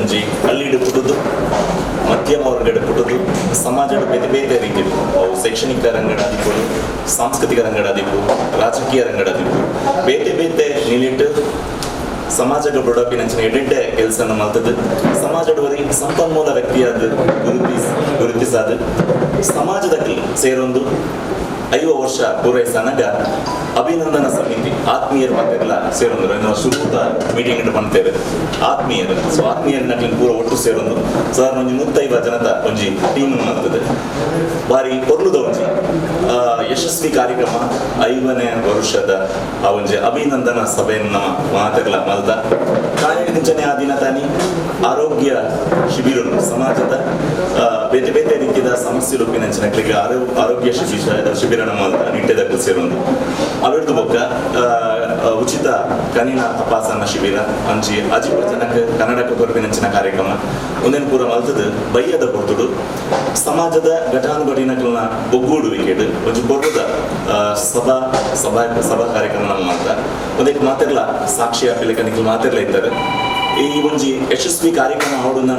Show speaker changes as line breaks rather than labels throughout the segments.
ಒಂಜಿ ಹಳ್ಳಿಡು ಪುಟುದು ಮಧ್ಯಮ ವರ್ಗಡ್ ಪುಟುದು ಸಮಾಜದ ಬೇತೆ ಬೇತೆ ರೀತಿಡು ಅವು ಶೈಕ್ಷಣಿಕ ರಂಗಡ ಆದಿಪ್ಪುಡು, ಸಾಂಸ್ಕೃತಿಕ ರಂಗಡ ಆದಿಪ್ಪು, ರಾಜಕೀಯ ರಂಗಡ ಆದಿಪ್ಪು ಬೇತೆ ಬೇತೆ ನಿಲಿಟ್ಟು ಸಮಾಜದ ಬುಡಪಿನಂಚಿನ ಎಡೆಡ್ಡೆ ಕೆಲಸನ ಮಲ್ತದ್ದು ಸಮಾಜದವರಿ ಸಂಪನ್ಮೂಲ ವ್ಯಕ್ತಿಯಾದ ಗುರುತಿಸಾದ ಸಮಾಜದಲ್ಲಿ ಸೇರೊಂದು 5 ವರ್ಷ ಪೂರೈಸನಾಗ ಅಭಿನಂದನಾ ಸಮಿತಿ ಆತ್ಮೀಯರು ಮಾತೆಲ್ಲ ಸೇರೊಂದು ನಾವು ಶುರುತ ಮೀಟಿಂಗ್ ಇಟ್ಟು ಮಾಡ್ತೇವೆ ಆತ್ಮೀಯರು. ಸೊ ಆತ್ಮೀಯರನ್ನ ಪೂರ ಒಟ್ಟು ಸೇರೊಂದು ಸಾಧಾರಣ ಒಂಜಿ 150 ಜನದ ಒಂಜಿ ಟೀಮ್ ಮಾಡ್ತದೆ. ಬಾರಿ ಕೊರ್ಲುದ ಒಂಜಿ ಯಶಸ್ವಿ ಕಾರ್ಯಕ್ರಮ 5ನೇ ವರ್ಷದ ಆ ಒಂಜಿ ಅಭಿನಂದನಾ ಸಭೆಯನ್ನು ನಮ್ಮ ಮಾತೆಲ್ಲ ಮಲ್ತ ಕಾರ್ಯನಿಂಚನೆ ಆ ದಿನ ತಾನಿ ಆರೋಗ್ಯ ಶಿಬಿರ ಸಮಾಜದ ಬೇತೆ ಬೇತೆ ರೀತಿಯ ಸಮಸ್ಯೆ ರೂಪಿನಂಚಿನಗಳಿಗೆ ಆರೋಗ್ಯ ಶಿಬಿರ ನಿಟ್ಟೆದ ಸೇರೊಂದು ಅವಿಡ್ದು ಬೊಕ್ಕ ಉಚಿತ ಕನಿನ ತಪಾಸಣಾ ಶಿಬಿರ ಅಂಚಿ ಅಜಿಪುರ ಜನಕ್ಕೆ ಕನ್ನಡಕ್ಕೆ ಕೊರಪಿನಂಚಿನ ಕಾರ್ಯಕ್ರಮ ಒಂದೇನು ಪೂರ ಮಲ್ತದ ಬಯ್ಯದ ಕೊರ್ತುಡು ಸಮಾಜದ ಘಟಾನುಘಟಿನಗಳನ್ನ ಒಗ್ಗೂಡುವಿಕೆಡು ಒಂಜಿ ಕೊರ್ರದ ಸಭಾ ಕಾರ್ಯಕ್ರಮ ನಮ್ಮ ಮಾಡ್ತ ಒಂದಕ್ಕೆ ಮಾತೆಲ್ಲ ಸಾಕ್ಷಿ ಹಾಕಲಿಕ್ಕೆ ಮಾತೆಲ್ಲ ಇದ್ದಾರೆ. ಈ ಒಂಜಿ ಯಶಸ್ವಿ ಕಾರ್ಯಕ್ರಮ ಆಡುಂದ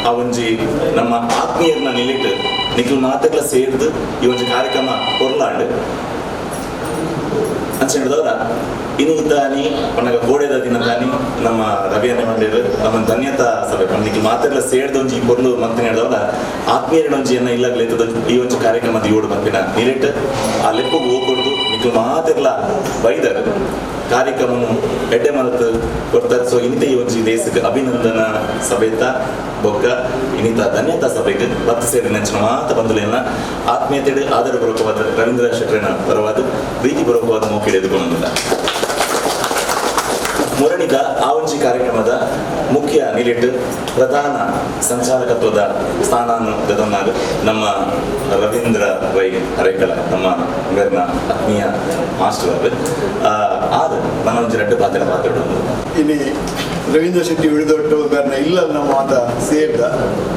ಆ ಒಂಜಿ ನಮ್ಮ ಆತ್ಮೀಯರನ್ನ ನಿಲ್ಲಿಟ್ಟು ನಿಖಿಲ್ ಮಾತೆಲ್ಲ ಸೇರಿದು ಈ ಒಂದು ಕಾರ್ಯಕ್ರಮ ಕೊರ್ಲಾಂಡ್ ಅಂತ ಹೇಳಿದವರ ಇನ್ನು ತಾನಿ ಪಣ್ಣಗ ಗೋಡೆದ ದಿನ ತಾನಿ ನಮ್ಮ ರವಿಯನ್ನೇ ಮಾಡಿದ್ರು ನಮ್ಮ ಧನ್ಯತಾ ಸಭೆ ನಿಖಿಲ್ ಮಾತೆಲ್ಲ ಸೇರಿದ ಒಂಜಿ ಕೊರ್ಲು ಮಂತ್ರಿ ಹೇಳಿದವರ ಆತ್ಮೀಯರ ಒಂಜಿಯನ್ನ ಇಲ್ಲಾಗ್ಲೈತದ ಈ ಒಂದು ಕಾರ್ಯಕ್ರಮದ 7 ಮಂತಿನ ನಿಲಿಟ್ಟು ಆ ಲೆಪ್ಪಗೆ ಹೋಗ್ಕೊಡ್ದು ನಿಖಿಲ್ ಮಾತೆಲ್ಲ ಬೈದರು ಕಾರ್ಯಕ್ರಮನು ಎಡ್ಡೆ ಮಲ್ತು ಕೊಡ್ತಾರೆ. ಸೊ ಇನ್ನಿತ ಈ ಒಂಜಿ ದೇಶಕ್ಕೆ ಅಭಿನಂದನಾ ಸಭೆತ ಬೊಕ್ಕ ಇನ್ನಿತ ಧನ್ಯತಾ ಸಭೆಗೆ ಭಕ್ತಿ ಸೇರಿ ನೆಂಚಿನ ಮಾತ ಬಂಧುಲೇನ ಆತ್ಮೀಯತೆ ಆಧಾರಪೂರ್ವಕವಾದ ರವೀಂದ್ರ ಶೆಟ್ಟರಿನ ಪರವಾದ ಪ್ರೀತಿಪೂರ್ವಕವಾದ ಮೌಖಿಡೆ ಎದುರುಗೊಂಡಿಲ್ಲ. ಮುರಣಿದ ಆ ಒಂಜಿ ಕಾರ್ಯಕ್ರಮದ ಮುಖ್ಯ ನಿಲಿಟ್ಟು ಪ್ರಧಾನ ಸಂಚಾಲಕತ್ವದ ಸ್ಥಾನ ನಮ್ಮ ರವೀಂದ್ರ ವೈ ಅರೇಕಲ ನಮ್ಮ ಬೇರ್ನ ಆತ್ಮೀಯ ಮಾಸ್ಟರ್ ಆದ ನಾನೊಂದು 2 ಪಾತ್ರ ಮಾತಾಡೋದು
ಇಲ್ಲಿ ರವೀಂದ್ರ ಶೆಟ್ಟಿ ಉಳಿದೊಟ್ಟು ಬೇರೆ ಇಲ್ಲ ನಮ್ಮ ಮಾತ ಸೇರ್ದ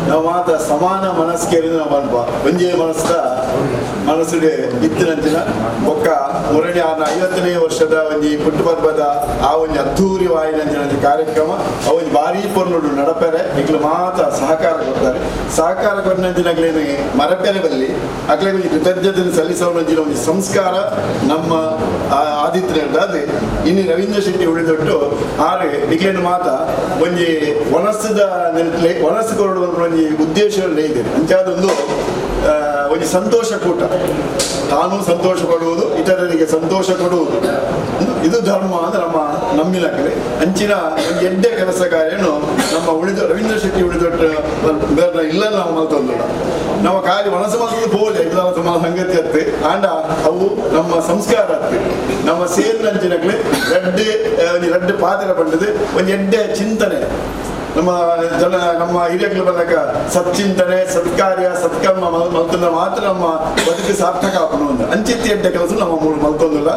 ನಾವು ಮಾತ ಸಮಾನ ಮನಸ್ಕೇರಿದ ನಾವು ಅಲ್ಪ ಒಂಜೇ ಮನಸ್ಸುಡೆ ಇತ್ತಿನಂಚಿನ ಒಕ್ಕ ಮುರಳಿ 50ನೇ ವರ್ಷದ ಒಂಜಿ ಪುಟ್ಟುಪರ್ಬದ ಆ ಒಂಜಿ ಅದ್ದೂರಿ ವಾಯಿನಂಚಿನ ಕಾರ್ಯಕ್ರಮ ಅವೊಂದು ಭಾರಿ ಪೊರ್ನುಡು ನಡಪೆರೆ ಈಗಲೂ ಮಾತ ಸಹಕಾರ ಕೊಡ್ತಾರೆ. ಸಹಕಾರ ಕೊಟ್ಟಂಚಿನಾಗ್ಲೇನೆ ಮರಪೆರೆ ಬಲ್ಲಿ ಅಗ್ಲೇ ಒಂದು ಕೃತಜ್ಞತೆ ಸಲ್ಲಿಸೋನಂಚಿನ ಒಂದು ಸಂಸ್ಕಾರ ನಮ್ಮ ಆದಿತ್ಯ ಅದೇ ಇನ್ನು ರವೀಂದ್ರ ಶೆಟ್ಟಿ ಉಳಿದೊಟ್ಟು ಆರೆ ಈಗಲೇನು ಮಾತ ಒಂಜಿ ಒಣಸು ಕೊರಡು ಒಂಜಿ ಉದ್ದೇಶಗಳೇ ಇದೆ ಅಂಚಾದೊಂದು ಒಂದು ಸಂತೋಷ ಕೂಟ ತಾನು ಸಂತೋಷ ಪಡುವುದು ಇತರರಿಗೆ ಸಂತೋಷ ಕೊಡುವುದು ಇದು ಧರ್ಮ ಅಂದ್ರೆ ನಮ್ಮಿಲಕ್ಕಲೆ ಅಂಚಿನ ಒಂದು ಎಡ್ಡೆ ಕೆಲಸ ಕಾರ್ಯನು ನಮ್ಮ ರವೀಂದ್ರ ಶೆಟ್ಟಿ ಉಳಿದೊಟ್ಟು ಬೇರೆ ಇಲ್ಲ ನಾವು ಮಲ್ತೊಂದು ನಾವು ಖಾಲಿ ಮನಸ್ಸು ಮಲ್ತೊಂದು ಪೋಲೆ ತುಂಬ ಸಂಗತಿ ಅತ್ತೆ ಆಂಡ ಅವು ನಮ್ಮ ಸಂಸ್ಕಾರ ಅತ್ತೆ ನಮ್ಮ ಸೇರಿನಂಚಿನಕ್ಲೆ ರೆಡ್ಡೆ ಪಾತ್ರ ಪಂಡದು ಒಂದು ಎಡ್ಡೆ ಚಿಂತನೆ ನಮ್ಮ ಹಿರಿಯಗಳು ಬಂದಾಗ ಸಚ್ಚಿಂತನೆ ಸತ್ಕಾರ್ಯ ಸತ್ಕರ್ಮ ಮಲ್ತಂದ್ರೆ ಮಾತ್ರ ನಮ್ಮ ಬದುಕು ಸಾರ್ಥಕ ಆಪಣು ಅಂಚಿತ್ತಿ ಎಡ್ಡೆ ಕೆಲಸ ನಮ್ಮ ಮಲ್ತೊಂದಿಲ್ಲ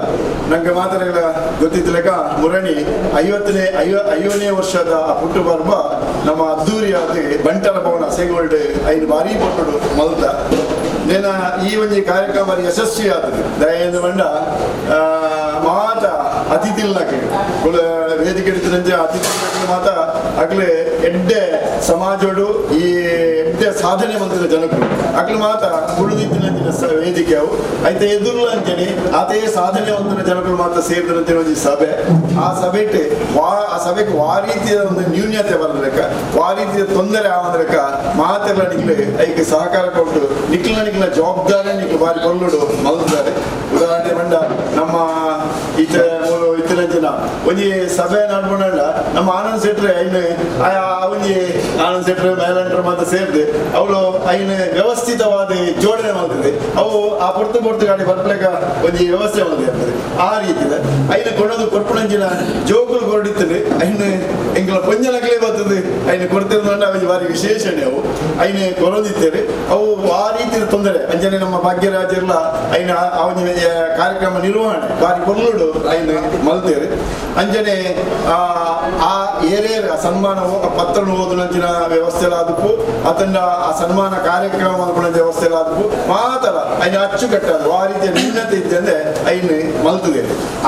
ನಂಗೆ ಮಾತ್ರ ಗೊತ್ತಿದ್ದಲೆಕ್ಕ ಮುರಣಿ 50ನೇ ವರ್ಷದ ಪುಟ್ಟು ಬರ್ಬ ನಮ್ಮ ಅದ್ದೂರಿಯಾದ ಬಂಟರ ಭವನ ಸೇಗೋಲ್ಡ್ 5 ಬಾರಿ ಪುಟ್ಟು ಮಲ್ತ ನೇನ ಈ ಒಂದು ಕಾರ್ಯಕ್ರಮ ಯಶಸ್ವಿ ಆದದ್ದು ದಯೆಂದು ಬಂಡ ಮಾತ ಅತಿಥಿಲ್ನಕ್ಕೆ ವೇದಿಕೆ ಹಿಡಿತಂತೆ ಅತಿಥಿ ಮಾತ ಆಗ್ಲೇ ಎಡ್ಡೆ ಸಮಾಜೋಡು ಈ ಎಡ್ಡೆ ಸಾಧನೆ ಬಂದಿದ್ದ ಜನಕ್ಕಳು ಅಕ್ಲು ಮಾತ ಉಳಿದಿತ್ತಿನ ವೇದಿಕೆ ಅವು ಐತೆ ಎದುರ್ಲ ಅಂತೇಳಿ ಅದೇ ಸಾಧನೆ ಹೊಂದಿನ ಜನಗಳು ಮಾತ್ರ ಸೇರಿದಂತೆ ಒಂದು ಸಭೆ ಆ ಸಭೆಗೆ ವಾ ರೀತಿಯ ಒಂದು ನ್ಯೂನ್ಯತೆ ಬರಲೆಕ್ಕ ವಾ ರೀತಿಯ ತೊಂದರೆ ಆವದ್ರಕ್ಕ ಮಾತೆಲ್ಲ ನಿಕ್ಲೆ ಐಕೆ ಸಹಕಾರ ಕೊಟ್ಟು ನಿಕ್ಲಿನ ಜವಾಬ್ದಾರಿ ನಿಕ್ಲು ಬಾರಿ ಕೊಳ್ಳುಡು ಮಲ್ತಾರೆ. ಉದಾಹರಣೆ ಬಂಡ ನಮ್ಮ ಇತ್ತಿನ ಜನ ಒಂಜಿ ಸಭೆ ನಡ್ಕೊಂಡ ನಮ್ಮ ಆನಂದ್ ಶೆಟ್ರೆ ಒಂಜಿ ಆನಂದ್ ಶೆಟ್ರೆ ಮೇಲಂಟ್ರ ಮಾತ್ರ ಸೇರಿದೆ ಅವಳು ಐನ ವ್ಯವಸ್ಥಿತವಾದ ಜೋಡಣೆ ಮಾಡ್ತದೆ ಅವು ಆ ಪೊರ್ತು ಗಾಡಿ ಬರ್ಪಲೆಕ್ಕ ಒಂಜಿ ವ್ಯವಸ್ಥೆ ಮಾಡ್ತದೆ ಆ ರೀತಿದ ಐನ ಕೊಡೋದು ಕೊರ್ಪುಣಂಜಿನ ಜೋಗುಲು ಕೊರಡಿತ್ತದೆ ಐನ ಎಂಗಳ ಪೊಂಜಲಗಳೇ ಬರ್ತದೆ ಐನ ಕೊಡ್ತಿರೋದು ಅವರಿಗೆ ಭಾರಿ ವಿಶೇಷಣೆ ಅವು ಐನ ಕೊರೋದಿತ್ತೇವೆ ಅವು ಆ ರೀತಿಯ ತೊಂದರೆ ಅಂಜನೆ ನಮ್ಮ ಭಾಗ್ಯರಾಜೆಲ್ಲ ಐನ ಅವನ ಕಾರ್ಯಕ್ರಮ ನಿರ್ವಹಣೆ ಭಾರಿ ಕೊಲ್ಲುಡು ಐನ ಮಲ್ತೇವೆ ಅಂಜನೆ ಆ ಏರಿಯ ಸನ್ಮಾನ ಪತ್ರ ಓದುನಂಚಿನ ವ್ಯವಸ್ಥೆ ಆದಕ್ಕೂ ಅತನ್ನ ಆ ಸನ್ಮಾನ ಕಾರ್ಯಕ್ರಮ ಮಾಡ್ಕೊಂಡ ವ್ಯವಸ್ಥೆ ಆದಕ್ಕೂ ಮಾತ್ರ ಐನ ಅಚ್ಚುಕಟ್ಟಾದ ಆ ರೀತಿಯ ನ್ಯೂನತೆ ಇದ್ದೆ ಅಂದ್ರೆ ಐನು ಮಲ್ತದೆ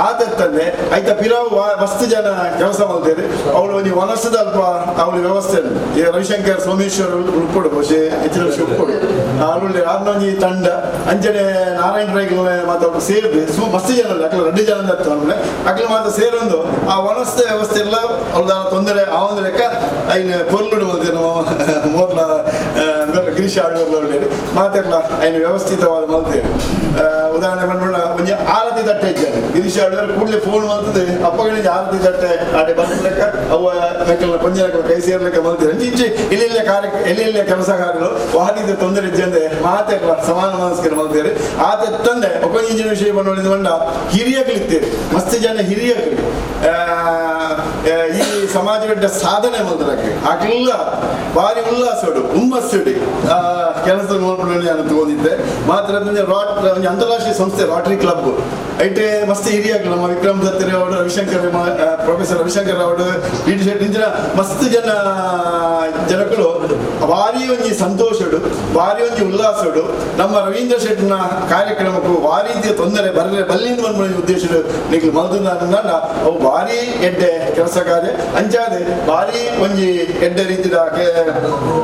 ಆದತ್ತಂದೆ ಐತ ಪಿರಾವು ಮಸ್ತ್ ಜನ ಕೆಲಸ ಮಲ್ತೇವೆ ಅವಳು ಒಂದು ವನಸದ ಅಲ್ಪ ಅವಳ ವ್ಯವಸ್ಥೆ ರವಿಶಂಕರ್ ಸೋಮೇಶ್ವರ್ ಉಳ್ಕೊಡು ಬಹುಶಃ ಹೆಚ್ಚಿನ ಉಳ್ಕೊಡು ಅವಳು ಆರ್ನೊಂಜಿ ತಂಡ ಅಂಚನೆ ನಾರಾಯಣ ರೈಗಳು ಮಾತ್ರ ಅವ್ರು ಸೇರಿದೆ ಮಸ್ತ್ ಜನ ಅಕ್ಲ 2 ಜನ ಅಂದ್ರೆ ಅಕ್ಲ ಮಾತ್ರ ಸೇರೊಂದು ಆ ವನಸ್ಥ ವ್ಯವಸ್ಥೆ ಎಲ್ಲ ಅವ್ರದ್ದು ತೊಂದರೆ ಆ ಒಂದು ಲೆಕ್ಕ ಐನು ಪೊರ್ಲುಡು ಮಲ್ತೇವೆ ನಾವು ಮೂರ್ಲ ಗಿರೀಶ್ ಆಳ್ವರ್ಲ ಮಾತೆಲ್ಲ ಐನು ವ್ಯವಸ್ಥಿತವಾದ ಮಲ್ತೇವೆ ಉದಾಹರಣೆ ಬಂದ್ಬಿಡ ಒಂಜಿ ಆರತಿ ತಟ್ಟೆ ಇದ್ದಾರೆ ಗಿರೀಶ್ ಆಳ್ವರ್ ಕೂಡಲೇ ಫೋನ್ ಮಾಡ್ತದೆ ಅಪ್ಪಗಳಿಗೆ ಆರತಿ ತಟ್ಟೆ ಆಡೆ ಬರ್ಲಿಕ್ಕ ಅವ ಕೊಂಚ ಕೈ ಸೇರ್ಲಿಕ್ಕೆ ಮಲ್ತೇವೆ ಇಂಚೆ ಎಲ್ಲೆಲ್ಲ ಕೆಲಸ ಕಾರ್ಯಗಳು ವಾಹನದ ತೊಂದರೆ ಇದ್ದಂದೆ ಮಾತೆಲ್ಲ ಸಮಾನ ಮನಸ್ಕರ ಮಲ್ತೇವೆ ಆತ ತಂದೆ ಒಬ್ಬಂಜಿನ ವಿಷಯ ಬಂದ ಬಂಡ ಹಿರಿಯಗಳಿದ್ದೇವೆ ಮಸ್ತ್ ಜನ ಹಿರಿಯಗಳು ಈ ಸಮಾಜದ ಸಾಧನೆ ಮಲ್ತರಕ್ಕೆ ಆಗ್ಲಿಲ್ಲ ಭಾರಿ ಉಲ್ಲಾಸೋಡು ಹುಮ್ಮಸ್ಸುಡಿ ಕೆಲಸ ನೋಡ್ಕೊಂಡು ನಾನು ತಗೊಂಡಿದ್ದೆ ಮಾತ್ರ ಒಂದು ಅಂತಾರಾಷ್ಟ್ರೀಯ ಸಂಸ್ಥೆ ರೋಟರಿ ಕ್ಲಬ್ ಐಟೆ ಮಸ್ತ್ ಹಿರಿಯಾಗಲು ನಮ್ಮ ವಿಕ್ರಮ್ ದತ್ತರಿ ಅವರು ಪ್ರೊಫೆಸರ್ ರವಿಶಂಕರ್ ಅವರು ಡಿ ಶೆಟ್ಟಿ ಇಂಚಿನ ಮಸ್ತ್ ಜನಗಳು ಭಾರಿ ಒಂಜಿ ಸಂತೋಷಡು ಭಾರಿ ಒಂಜಿ ಉಲ್ಲಾಸಡು ನಮ್ಮ ರವೀಂದ್ರ ಶೆಟ್ಟಿನ ಕಾರ್ಯಕ್ರಮಕ್ಕೂ ಭಾರಿ ರೀತಿಯ ತೊಂದರೆ ಬಲ್ಲಿಂದ ಬಂದ ಉದ್ದೇಶ ನೀವು ಮಲ್ತಂದ ಅವು ಭಾರಿ ಎಡ್ಡೆ ಕೆಲಸ ಕಾರ್ಯ ಅಂಚಾದೆ ಭಾರಿ ಒಂಜಿ ಎಡ್ಡೆ ರೀತಿಯ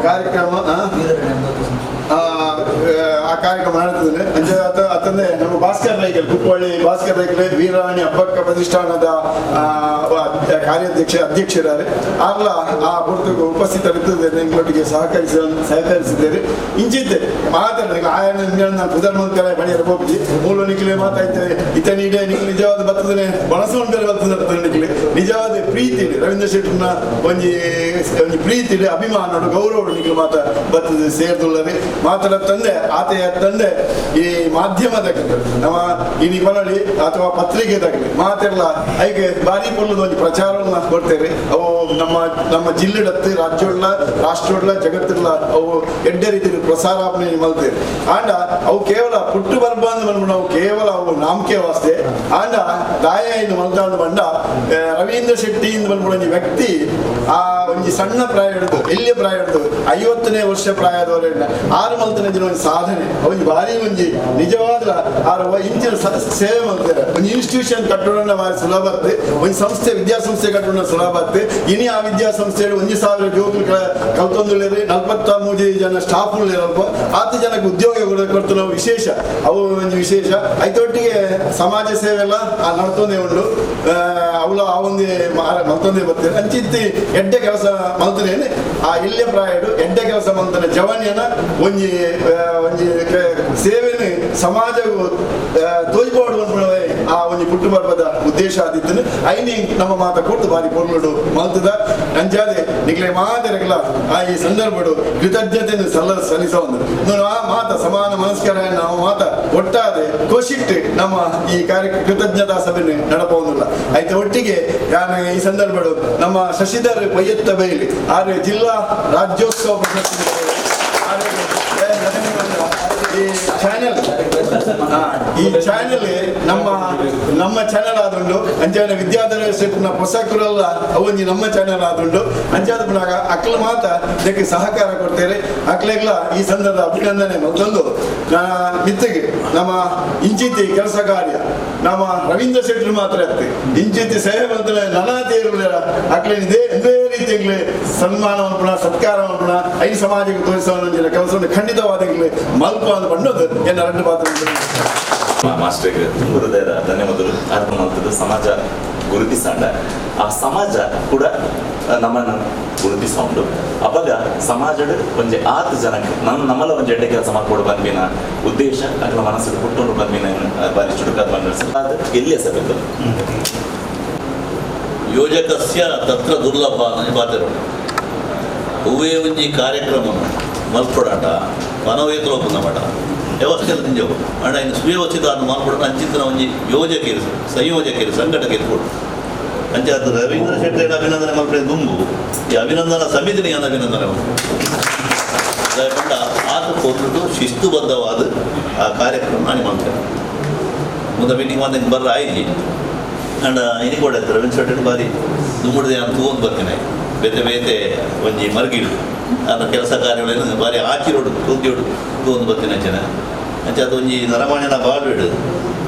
ಕಾರ್ಯಕ್ರಮ ಆ ಕಾರ್ಯಕ್ರಮ ನಡೆದಿದೆ ಅತಂದೆ ನಮ್ಮ ಭಾಸ್ಕರ್ ರೈಕಲ್ ಕುಪ್ಪಳ್ಳಿ ಭಾಸ್ಕರ್ ರೈಕಲ್ ವೀರರಾಣಿ ಹಬ್ಬಕ್ಕ ಪ್ರತಿಷ್ಠಾನದ ಅಧ್ಯಕ್ಷರಾರೆ ಅಲ್ಲ ಆ ಗುರುತಿಗೆ ಉಪಸ್ಥಿತರಿದ್ದರೆ ನಿಮ್ಮೊಟ್ಟಿಗೆ ಸಹಕರಿಸಿದ್ದೇವೆ ಇಂಚಿದ್ದೆ ಮಾತಾಡಿದ್ರೆ ಆಯನ ಪ್ರಧಾನಮಂತ್ರಿ ಬಣಿಯರ ಹೋಗಿ ಮೂಲ ನಿಖಿಲೆ ಮಾತಾಡ್ತೇವೆ ಇತ ನೀಡೆ ನೀವು ನಿಜವಾದ ಬರ್ತದೆ ಬಣಸೊಂಡು ಬರ್ತದೆ ನಿಖಿಲೆ ನಿಜವಾದ ಪ್ರೀತಿ ರವೀಂದ್ರ ಶೆಟ್ಟಿನ ಒಂಜಿ ಪ್ರೀತಿ ಅಭಿಮಾನ ಗೌರವ ನಿಖಿಲೆ ಮಾತಾ ಬರ್ತದೆ ಸೇರ್ದುಳ್ಳದೆ ಮಾತಾಡ ತಂದೆ ಆತೆಯ ತಂದೆ ಈ ಮಾಧ್ಯಮದಾಗಲಿ ನಮ್ಮ ಈ ನಿಬಣಿ ಅಥವಾ ಪತ್ರಿಕೆದಾಗಲಿ ಮಾತೆಲ್ಲ ಐಗೆ ಬಾರಿ ಪೊಲ್ಲದ ಒಂದು ಪ್ರಚಾರವನ್ನ ಕೊಡ್ತೇವೆ ಅವು ನಮ್ಮ ಜಿಲ್ಲೆಡತ್ತು ರಾಷ್ಟ್ರೊಡ್ಲ ಜಗತ್ತಿಲ್ಲ ಅವು ಎಡ್ಡೆ ರೀತಿಯಲ್ಲಿ ಪ್ರಸಾರಾಪಣೆ ಮಲ್ತೇವೆ ಆಂಡ ಅವು ಕೇವಲ ಪುಟ್ಟು ಬರ್ಬಂದು ಬಂದ್ಬಿಟ್ಟು ನಾವು ಕೇವಲ ಅವು ನಾಮಕೆ ವಾಸ್ತೆ ಆಂಡ ದಾಯ ಇನ್ನು ಮಲ್ತಾಂಡು ಬಂಡ ರವೀಂದ್ರ ಶೆಟ್ಟಿ ಇಂದ ಬಂದ್ಬಿಡೋ ವ್ಯಕ್ತಿ ಆ ಒಂದು ಸಣ್ಣ ಪ್ರಾಯ ಹಿಡಿದು ಎಲ್ಲಿ ಪ್ರಾಯ ಹಿಡಿದು 50ನೇ ವರ್ಷ ಪ್ರಾಯದವರೆಲ್ಲ 6 ಮಲ್ತನೇ ದಿನ ಒಂದು ಸಾಧನೆ ಅವನಿಗೆ ಭಾರಿ ಒಂಜಿ ನಿಜವಾದ ಇಂಚಿನ ಸೇವೆ ಮಾಡ್ತಾರೆ ಒಂದು ಇನ್ಸ್ಟಿಟ್ಯೂಷನ್ ಕಟ್ಟೋಣ ಭಾರಿ ಸುಲಭ ಆಗ್ತದೆ ಒಂದು ಸಂಸ್ಥೆ ವಿದ್ಯಾಸಂಸ್ಥೆ ಕಟ್ಟೋಣ ಸುಲಭ ಆಗ್ತದೆ ಇನಿ ಆ ವಿದ್ಯಾಸಂಸ್ಥೆಯಲ್ಲಿ 1,000 ಜೋಕುಲು ಕಲ್ತೊಂದುಳ್ಳೇರಿ 43 ಜನ ಸ್ಟಾಫ್ ಉಳ್ಳೇರಲ್ಪ 10 ಜನಕ್ಕೆ ಉದ್ಯೋಗ ಕೊಡ್ತು ನಾವು ವಿಶೇಷ ಅವು ಒಂದು ವಿಶೇಷ ಐತೊಟ್ಟಿಗೆ ಸಮಾಜ ಸೇವೆ ಎಲ್ಲ ನಡ್ತೊಂದೇ ಉಂಟು ಅವಳು ಆ ಒಂದು ಮಲ್ತೊಂದೇ ಬರ್ತೇನೆ ಅಂಚಿತ್ತಿ ಎಡ್ಡೆ ಕೆಲಸ ಮಲ್ತನೇನೆ ಆ ಇಲ್ಲೇ ಪ್ರಾಯಡು ಎಡ್ಡೆ ಕೆಲಸ ಮಲ್ತಾನೆ ಜವನ್ಯನ ಒಂಜಿ ಸೇವೆನ ಸಮಾಜವು ತೋಜ್ಬೋದು ಆ ಒಂದು ಪುಟ್ಟು ಬರ್ಬದ ಉದ್ದೇಶ ಆದಿತ್ತು ಐನಿ ನಮ್ಮ ಮಾತ ಕೊಟ್ಟು ಬಾರಿ ಕೊರ್ಲುಡು ಮಲ್ತದ ಅಂಚಾದೆ ನಿಗ್ಲೆ ಮಾದರಗಲ ಆ ಈ ಸಂದರ್ಭಡು ಕೃತಜ್ಞತೆಯನ್ನು ಸಲ್ಲಿಸ ಒಂದು ಆ ಮಾತ ಸಮಾನ ಮನಸ್ಕರ ನಾವು ಮಾತ ಒಟ್ಟಾದೆ ಕೊಶಿಟ್ಟು ನಮ್ಮ ಈ ಕೃತಜ್ಞತಾ ಸಭೆಯನ್ನು ನಡಪೋದಿಲ್ಲ ಆಯ್ತು ಒಟ್ಟಿಗೆ ಈ ಸಂದರ್ಭಡು ನಮ್ಮ ಶಶಿಧರ್ ಪಯ್ಯತ್ತ ಬೈಲಿ ಆದ್ರೆ ಜಿಲ್ಲಾ ರಾಜ್ಯೋತ್ಸವ ಪ್ರಶಸ್ತಿ ಈ ಚಾನೆಲ್ ನಮ್ಮ ಚಾನೆಲ್ ಆದುಂಡು ಅಂಚಾದ ವಿದ್ಯಾಧರ ಶೆಟ್ಟಿನ ಪೊಸಕರೆಲ್ಲ ಅವನಿ ನಮ್ಮ ಚಾನೆಲ್ ಆದುಂಡು ಅಂಚಾದ ಬಿಡಾಗ ಅಕ್ಲ ಮಾತ ಇದಕ್ಕೆ ಸಹಕಾರ ಕೊಡ್ತೇವೆ ಅಕ್ಲೆಗ್ಲ ಈ ಸಂದರ್ಭ ಅಭಿನಂದನೆ ಮತ್ತೊಂದು ಮಿತ್ತಿಗೆ ನಮ್ಮ ಇಂಚಿತಿ ಕೆಲಸ ಕಾರ್ಯ ನಮ್ಮ ರವೀಂದ್ರ ಶೆಟ್ಟಿ ಮಾತ್ರ ಇರ್ತೀವಿ ಇಂಚಿತಿ ಸೇವೆ ಬಂದ್ರೆ ನನಾದೇರು ಅಕ್ಲೆ ಇದೇ ರೀತಿಯಲ್ಲಿ ಸನ್ಮಾನ ಅನ್ಪುಣ ಸತ್ಕಾರ ಅನ್ಪುಣ ಐ ಸಮಾಜಕ್ಕೆ ತೋರಿಸುವ ಕೆಲಸವನ್ನು ಖಂಡಿತವಾದ ಮಲ್ಪ ಅಂತ ಬಂಡೋದು ಎಲ್ಲ 2 ಪಾತ್ರ
ಮಾಸ್ಟರ್ಗೆ ಹೃದಯದ ಧನ್ಯವಾದಗಳು ಅರ್ಥ ಮಾಡ್ತದ್ದು ಸಮಾಜ ಗುರುತಿಸಂಡ ಆ ಸಮಾಜ ಕೂಡ ನಮ್ಮನ್ನು ಗುರುತಿಸೋಂಡು ಅವಾಗ ಸಮಾಜದ ಒಂಜಿ 6 ಜನಕ್ಕೆ ನಮ್ಮಲ್ಲ ಒಂದು ಎಡ್ಡೆ ಕೆಲಸ ಮಾಡ್ಕೊಂಡು ಬಂದ್ಬಿನ ಉದ್ದೇಶ ಅದ್ರ ಮನಸ್ಸಿಗೆ ಹುಟ್ಟುಕೊಂಡು ಬಂದ್ಬಿನ ಬಾರಿ ಚುಡುಕಾದ ಬಂದ ಅದು ಎಲ್ಲಿ ಎಸಬೇಕು
ಯೋಜಕಸ್ಯ ತತ್ರ ದುರ್ಲಭ అని బాధ్యత ಹೂವೇ ಒಂಜಿ ಕಾರ್ಯಕ್ರಮ ಮಲ್ಪೊಡಾಟ ಮನೋವೇತಲು ಒಪ್ಪುಂದమాట ವ್ಯವಸ್ಥೆಯಲ್ಲಿ ತಿಂಜವು ಅಣ್ಣ ಇನ್ನು ಸುವ್ಯವಸ್ಥಿತ ಅನ್ನು ಮಾಡ್ಕೊಡೋಣ ಅಂಚಿತ್ತಿನ ಒಂಜಿ ಯೋಜಕರು ಸಂಯೋಜಕರು ಸಂಘಟಕರು ಕೊಡು ಅಂಚೆ ಅದು ರವೀಂದ್ರ ಶೆಟ್ಟಿನ ಅಭಿನಂದನೆ ಮಲ್ಪಡೆ ದುಂಬು ಈ ಅಭಿನಂದನಾ ಸಮಿತಿನಿ ಅಭಿನಂದನೆ ಪಂಡ ಆತ ಕೊಟ್ಟು ಶಿಸ್ತುಬದ್ಧವಾದ ಆ ಕಾರ್ಯಕ್ರಮ ನಾನು ಮಾಡ್ತೇನೆ ಮುಂದೆ ಮೀಟಿಂಗ್ ಬಂದು ಬರ್ರ ಆಯ್ತು ಅಂಡ ಇನಿ ಕೂಡ ರವೀಂದ್ರ ಶೆಟ್ಟಿ ಬಾರಿ ದುಮ್ಮುಡ್ದೆ ನಾನು ತಗೊಂಡು ಬರ್ತೀನಿ ಬೇತೆ ಒಂಜಿ ಮರ್ಗಿಡು ನನ್ನ ಕೆಲಸ ಕಾರ್ಯಗಳನ್ನು ಬಾರಿ ಆಚಿರೋಡು ತೂಕಿಯೋಡು ತಗೊಂಡು ಬರ್ತೀನಿ ಅಂಚೆ ಅದು ಒಂಜಿ ನರಮಾಣ್ಯನ ಬಾಳ್ಬೇಡು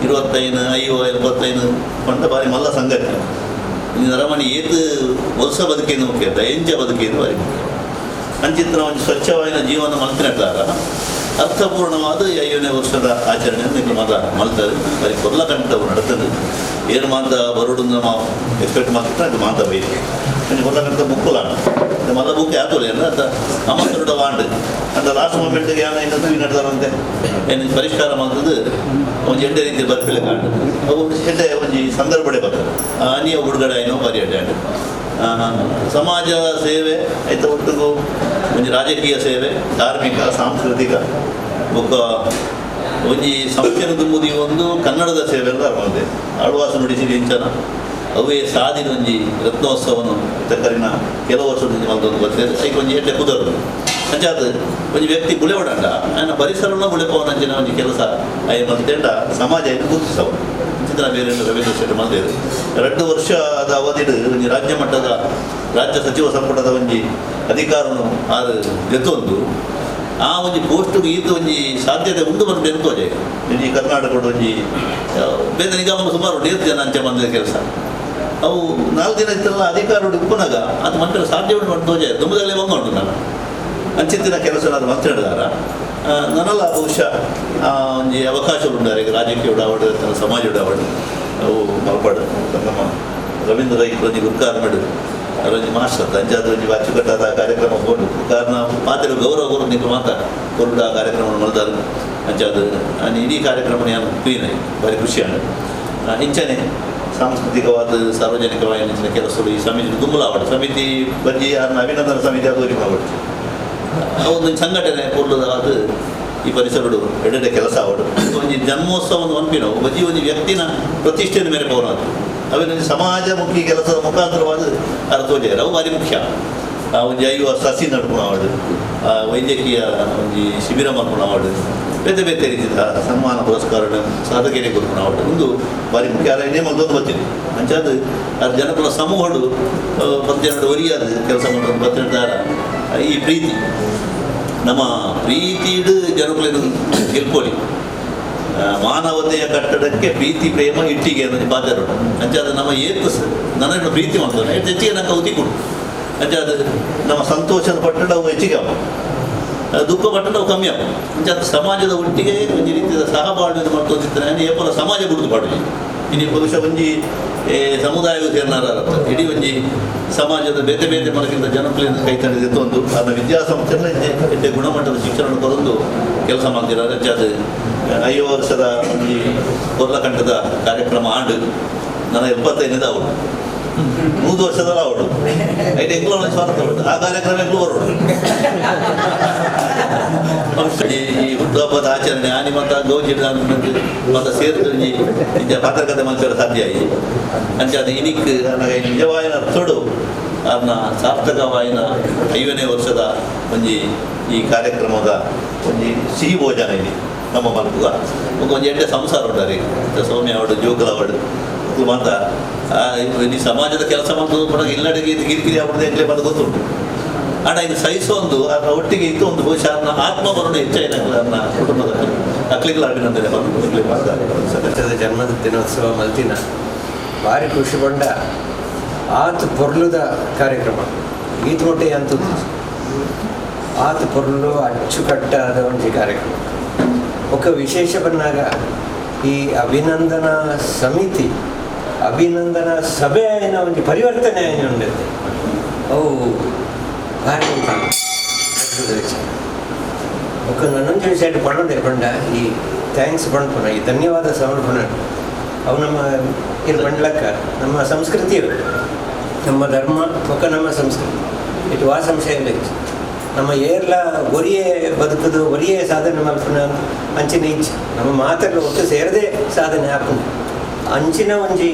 25 50 ಪಂಡ ಬಾರಿ ಮಲ್ಲ ಸಂಗತಿ ನರಮಣಿ ಏತ್ ವರ್ಷ ಬದುಕೇನು ಮುಖ್ಯ ಎಂಜ ಬದುಕೇನು ಬಾರಿ ಮುಖ್ಯ ಅಂಚಿತ್ರ ಒಂದು ಸ್ವಚ್ಛವಾದ ಜೀವನ ಮಲ್ತಿನಟ್ಟಾರ ಅರ್ಥಪೂರ್ಣವಾದ 5ನೇ ವರ್ಷದ ಆಚರಣೆಯನ್ನು ನೀವು ಮಲ್ತಾರೆ ಬರೀ ಕೊಲ್ಲ ಕಂಡವು ನಡ್ತದೆ ಏನು ಮಾತ ಬರೋಡು ನಾವು ಎಕ್ಸ್ಪೆಕ್ಟ್ ಮಾಡ್ತಿದ್ರೆ ಅದು ಮಾತ ಬೇಕು ಕೊಲ್ಲ ಕಂಡ ಮುಕ್ಕಲಾಣ ಮಲ್ಲ ಬುಕ್ ಯಾತೋಲೆ ಅಂದ್ರೆ ಅಂತ ಅಮಸ್ತರುಡ ವಾಂಡ್ ಅಂತ ಲಾಸ್ಟ್ ಮೂಮೆಂಟ್ಗೆ ಏನೋ ಇನ್ನೊಂದು ನಡ್ದಾರಂತೆ ಏನು ಪರಿಷ್ಕಾರ ಮಾಡ್ತದ್ದು ಒಂದು ಎಂಟೇ ರೀತಿ ಬರ್ಪಿಲ್ಲ ಕಾಂಡು ಅವು ಒಂದು ಹೆಡ್ಡೆ ಒಂದು ಸಂದರ್ಭಡೆ ಬರ್ತಾರೆ ಅನಿಯ ಹುಡುಗಡೆ ಏನೋ ಬಾರಿ ಅಡ್ಡಾಡು ಸಮಾಜ ಸೇವೆ ಆಯ್ತು ಒಟ್ಟಿಗೂ ಒಂದು ರಾಜಕೀಯ ಸೇವೆ ಧಾರ್ಮಿಕ ಸಾಂಸ್ಕೃತಿಕ ಒಬ್ಬ ಒಂದು ಸಂಸ್ಥೆನ ತುಂಬುದಿ ಒಂದು ಕನ್ನಡದ ಸೇವೆ ಎಲ್ಲ ಬಂದಿದೆ ಆಳ್ವಾಸ ನುಡಿಸಿದ ಇಂಚನ ಅವೇ ಸಾದಿನ ಒಂಜಿ ರತ್ನೋತ್ಸವನು ತಕ್ಕರಿನ ಕೆಲವು ವರ್ಷದಿಂದ ಮಲ್ದೊಂದು ಬರ್ತದೆ ಅದಕ್ಕೆ ಒಂದು ಎಡ್ಡೆ ಕುದರದು ಅಂಚಾದ ಒಂದು ವ್ಯಕ್ತಿ ಬುಳೆವಡಂಡ ఆయన ಪರಿಸರನ ಬುಳೆಪವನಂಚಿನ ಒಂದು ಕೆಲಸ ಅಯ್ಯ ಮಲ್ತೇಂಡ ಸಮಾಜ ಗುರುತಿಸವ ಚಿಂತನ ಬೇರೆ ರವೀಂದ್ರ ಶೆಟ್ಟಿ ಮಲ್ದೇರು 2 ವರ್ಷದ ಅವಧಿಡು ಒಂದು ರಾಜ್ಯ ಮಟ್ಟದ ರಾಜ್ಯ ಸಚಿವ ಸಂಪುಟದ ಒಂದು ಅಧಿಕಾರನು ಆರು ಗೆತ್ತೊಂದು ಆ ಒಂದು ಪೋಸ್ಟ್ಗೆ ಈತ ಒಂದು ಸಾಧ್ಯತೆ ಉಂಟು ಬಂದು ಎನ್ಕೋಜೆ ಈ ಕರ್ನಾಟಕದ ಒಂದು ಬೇರೆ ನಿಗಮ ಸುಮಾರು 100 ಜನ ಅಂಚೆ ಬಂದ ಕೆಲಸ ಅವು 4 ದಿನ ಇತ್ತಲ್ಲ ಅಧಿಕಾರ ಉಪ್ಪನಾಗ ಅದು ಮಂತ್ರ ಸಾಧ್ಯ ಉಂಟು ಮಾಡ್ತೋಜೆ ದುಮ್ಮದಲ್ಲೇ ಬಂದು ನಾನು ಅಂಚಿತ್ತಿನ ಕೆಲಸ ನಾನು ಮಾತಾಡಿದಾರ ನನ್ನಲ್ಲ ಬಹುಶಃ ಒಂದು ಅವಕಾಶ ಉಂಟಾರೆ ರಾಜಕೀಯ ಉಡಾವಡು ಸಮಾಜ ಉಡಾವಡು ಅವು ಮಲ್ಪಾಡು ನಮ್ಮ ರವೀಂದ್ರ ರೈ ಒಂದು ಗುರ್ಕಾರ ಮಾಡು ಅದೊಂದು ಮಾಸ್ಟರ್ ಅಂಚಾದ ಒಂದು ಅಚ್ಚುಕಟ್ಟಾದ ಕಾರ್ಯಕ್ರಮ ಕೊಂಡು ಕಾರಣ ಮಾತಾಡೋ ಗೌರವ ನೀವು ಮಾತಾಡ ಕೊರುಡ ಕಾರ್ಯಕ್ರಮವನ್ನು ಮಲ್ದಾರು ಅಂಚಾದ ಇಡೀ ಕಾರ್ಯಕ್ರಮ ನಾನು ಕ್ಲೀನಾಗಿ ಭಾರಿ ಖುಷಿಯಾണ് ಇಂಚನೆ ಸಾಂಸ್ಕೃತಿಕವಾದ ಸಾರ್ವಜನಿಕವಾಗಿ ಹೆಚ್ಚಿನ ಕೆಲಸಗಳು ಈ ಸಮಿತಿ ತುಂಬಲಾವಡು ಸಮಿತಿ ಬಜ್ಜಿ ಯಾರನ್ನ ಅಭಿನಂದನಾ ಸಮಿತಿ ಅದು ಮಾಡಿ ಒಂದು ಸಂಘಟನೆ ಕೊಡೋದಾದ ಈ ಪರಿಸರಗಳು ಎಡೆಡೆ ಕೆಲಸ ಆವಡು ಒಂದು ಜನ್ಮೋತ್ಸವವನ್ನು ಅನ್ಪಿನವು ಬಜ್ಜಿ ಒಂದು ವ್ಯಕ್ತಿನ ಪ್ರತಿಷ್ಠೆಯ ಮೇಲೆ ಪೌನಾದ್ರು ಅವೇನೊಂದು ಸಮಾಜಮುಖಿ ಕೆಲಸದ ಮುಖಾಂತರವಾದ ಅರ್ಥೋಜಯ ಅವು ಭಾರಿ ಮುಖ್ಯ ಒಂದು 5 ಸಸಿ ನಡ್ಕೊಳಾವಡು ವೈದ್ಯಕೀಯ ಒಂದು ಶಿಬಿರ ಮಾಡ್ಕೊಳಾವಡು ಬೇತೆ ಬೇತೆ ರೀತಿಯ ಸನ್ಮಾನ ಪುರಸ್ಕಾರ ಸಾಧಕರಿಗೆ ಕೊಡ್ಕೊಳಾವಡು ಒಂದು ಭಾರಿ ಮುಖ್ಯ ಅಲ್ಲ ಇನ್ನೇ ಮತ್ತೊಂದು ಬರ್ತೀನಿ ಅಂಚಾದ ಅದು ಜನಗಳ ಸಮೂಹಗಳು 10 ಜನರು ಒರಿಯಾದ ಕೆಲಸ ಮಾಡೋದು 12 ದಾರ ಈ ಪ್ರೀತಿ ನಮ್ಮ ಪ್ರೀತಿಡು ಜನಗಳನ್ನು ಗೆಲ್ಕೊಳ್ಳಿ ಮಾನವತೆಯ ಕಟ್ಟಡಕ್ಕೆ ಪ್ರೀತಿ ಪ್ರೇಮ ಇಟ್ಟಿಗೆ ಅನ್ನೋದು ಬಾಧ್ಯರು ಅಂಚಾದ ನಮ್ಮ ಏತು ನನ್ನನ್ನು ಪ್ರೀತಿ ಮಾಡ್ತಾರೆ ಹೆಚ್ಚಿಗೆ ನಂಗೆ ಉತಿ ಕೊಡು ಅಂಚಾದ ನಮ್ಮ ಸಂತೋಷದ ಪಟ್ಟಣ ಅವು ಹೆಚ್ಚಿಗೆ ಅವ ದುಃಖ ಪಟ್ಟಣ ಅವು ಕಮ್ಮಿ ಅವ ಅಂಚಾದ ಸಮಾಜದ ಒಟ್ಟಿಗೆ ಒಂದು ರೀತಿಯ ಸಹಬಾಳ್ವೆ ಮಾಡ್ಕೊಂಡಿರ್ತಾರೆ ಏಪಲ ಸಮಾಜ ಬಿಡುದು ಪಾಡಲಿ ಇನ್ನು ಬಹುಶಃ ಒಂಜಿ ಸಮುದಾಯವು ಸೇರ್ನಾರತ್ತ ಇಡೀ ಒಂಜಿ ಸಮಾಜದ ಬೇತೆ ಬೇತೆ ಮನಕ್ಕಿಂತ ಜನಪ್ರಿಯ ಕೈ ತಂದಿದ್ದೊಂದು ಅದನ್ನ ವಿದ್ಯಾಸಂಸ್ಥೆಲ್ಲ ಎಡ್ಡೆ ಗುಣಮಟ್ಟದ ಶಿಕ್ಷಣ ಕೊಡೊಂದು ಕೆಲಸ ಮಾಡ್ತಿದ್ದಾರೆ ಅದು 5 ವರ್ಷದ ಒಂದು ಕೊರ್ಲಕಂಠದ ಕಾರ್ಯಕ್ರಮ ಆಂಡು ನನ್ನ 75 ಅವಳು 100 ವರ್ಷದಲ್ಲ ಅವಳು ಐದು ಎಂಗ್ಲೂ ಸ್ವಾರ್ಥ ಉಂಟು ಆ ಕಾರ್ಯಕ್ರಮ ಎಂಗ್ಲೂ ಬರೋಡು ಈ ಹುಟ್ಟುಹಬ್ಬದ ಆಚರಣೆ ಆನಿ ಮತ್ತು ಗೌಜಿ ಮತ್ತು ಸೇರಿದು ನಿಜ ಪತ್ರಕಥೆ ಮಂಚರ ಸಾಧ್ಯ ಆಗಿ ಅಂಚಾದ ಇನಿಕ್ ನನಗೆ ನಿಜವಾಯಿನ ಅರ್ಥೋಡು ಅದನ್ನ ಸಾರ್ಥಕವಾಯಿನ 5ನೇ ವರ್ಷದ ಒಂಜಿ ಈ ಕಾರ್ಯಕ್ರಮದ ಒಂದು ಸಿಹಿ ಭೋಜನ ಇದೆ ನಮ್ಮ ಮಲ್ಪುಗ ಒಂದು ಎಡ್ಡೆ ಸಂಸಾರ ಉಂಟಾರೆ ಸೌಮ್ಯ ಅವಡು ಜೋಗಲ ಅವಡು ಮಾತ ಈ ಸಮಾಜದ ಕೆಲಸ ಮಾಡೋದು ಕೂಡ ಇಲ್ಲಡೆಗೆ ಕಿರಿಕಿರಿ ಆಗ್ಬಿಡದೆ ಎಂಗ್ಲೇ ಬಂದು ಗೊತ್ತುಂಟು ಆಡ ಇದು ಸಹಿಸೊಂದು ಅದನ್ನ ಒಟ್ಟಿಗೆ ಇತ್ತು ಒಂದು ಬಹುಶಃ ಅದನ್ನ ಆತ್ಮವರಣ ಹೆಚ್ಚಾಯಿನಾಗಲ್ಲ ಅದನ್ನ ಕುಟುಂಬದ ಅಕ್ಲಿಗಳ ಅಭಿನಂದನೆ ಬಂದು
ಜನ್ಮದ ದಿನೋತ್ಸವ ಮಲ್ತಿನ ಭಾರಿ ಖುಷಿಗೊಂಡ ಆತು ಪೊರ್ಲುದ ಕಾರ್ಯಕ್ರಮ ಈತ್ ಮೊಟ್ಟೆ ಅಂತೂ ಆತು ಪೊರ್ಲು ಅಚ್ಚುಕಟ್ಟಾದ ಒಂದು ಕಾರ್ಯಕ್ರಮ ఒక విశేష ಬಂದಾಗ ಈ ಅಭಿನಂದನಾ ಸಮಿತಿ ಅಭಿನಂದನಾ ಸಭೆ అయిన ಒಂದು ಪರಿವರ್ತನೆ అయిన ఉండేది ಅವು ಭಾರಿ ఒక ನನ್ನೊಂದು ಸೈಡ್ ಪಡೋದೆ ಪಂಡ ಈ ಥ್ಯಾಂಕ್ಸ್ ಪಂಡ ಈ ಧನ್ಯವಾದ ಸಮರ್ಪಣೆ ಅವು ನಮ್ಮ ಇದು ಪಂಡ್ಲಕ್ಕ ನಮ್ಮ ಸಂಸ್ಕೃತಿಯು ನಮ್ಮ ಧರ್ಮ ఒక ನಮ್ಮ ಸಂಸ್ಕೃತಿ ಇಟ್ಟು ಆ ಸಂಶಯ ನಮ್ಮ ಏರ್ಲ ಒರಿಯೇ ಬದುಕುದು ಒರಿಯೇ ಸಾಧನೆ ಮಲ್ಪನ ಅಂಚಿನ ಇಂಚು ನಮ್ಮ ಮಾತೆಲ್ಲ ಒಟ್ಟು ಸೇರದೆ ಸಾಧನೆ ಹಾಕೊಂಡು ಅಂಚಿನ ಒಂಜಿ